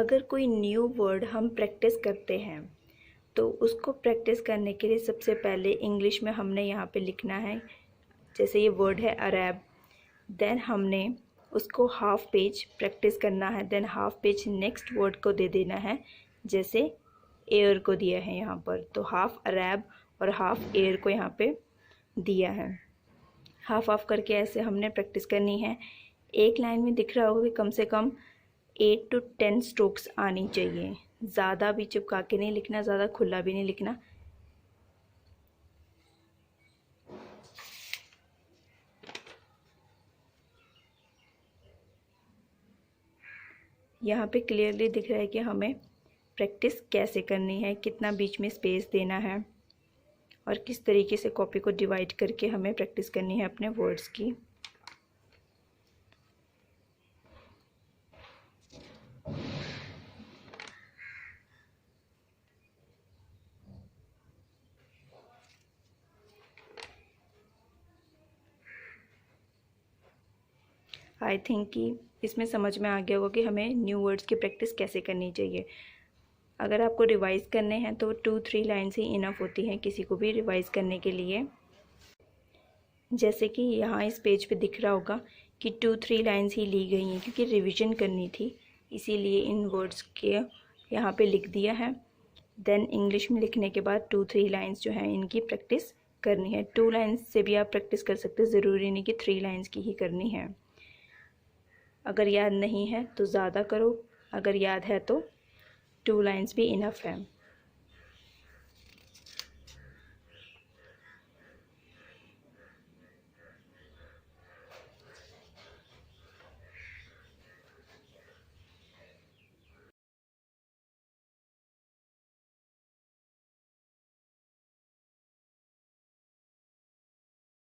अगर कोई new word हम प्रैक्टिस करते हैं तो उसको प्रैक्टिस करने के लिए सबसे पहले इंग्लिश में हमने यहाँ पे लिखना है। जैसे ये वर्ड है अरब, देन हमने उसको हाफ पेज प्रैक्टिस करना है, than half page next word को दे देना है। जैसे एयर को दिया है यहाँ पर, तो हाफ अरब और हाफ एयर को यहाँ पे दिया है। हाफ हाफ करके ऐसे हमने प्रैक्टिस करनी है। एक लाइन में दिख रहा होगा कि कम से कम 8 to 10 स्ट्रोक्स आनी चाहिए। ज़्यादा भी चिपका के नहीं लिखना, ज़्यादा खुला भी नहीं लिखना। यहाँ पे क्लियरली दिख रहा है कि हमें प्रैक्टिस कैसे करनी है, कितना बीच में स्पेस देना है और किस तरीके से कॉपी को डिवाइड करके हमें प्रैक्टिस करनी है अपने वर्ड्स की। आई थिंक कि इसमें समझ में आ गया होगा कि हमें न्यू वर्ड्स की प्रैक्टिस कैसे करनी चाहिए। अगर आपको रिवाइज़ करने हैं तो 2-3 लाइन्स ही इनफ होती हैं किसी को भी रिवाइज़ करने के लिए। जैसे कि यहाँ इस पेज पे दिख रहा होगा कि 2-3 लाइन्स ही ली गई हैं, क्योंकि रिवीजन करनी थी, इसीलिए इन वर्ड्स के यहाँ पे लिख दिया है। देन इंग्लिश में लिखने के बाद 2-3 लाइन्स जो हैं इनकी प्रैक्टिस करनी है। 2 लाइन्स से भी आप प्रैक्टिस कर सकते हैं, ज़रूरी नहीं कि 3 लाइन्स की ही करनी है। अगर याद नहीं है तो ज़्यादा करो, अगर याद है तो 2 लाइन्स भी इनफ है।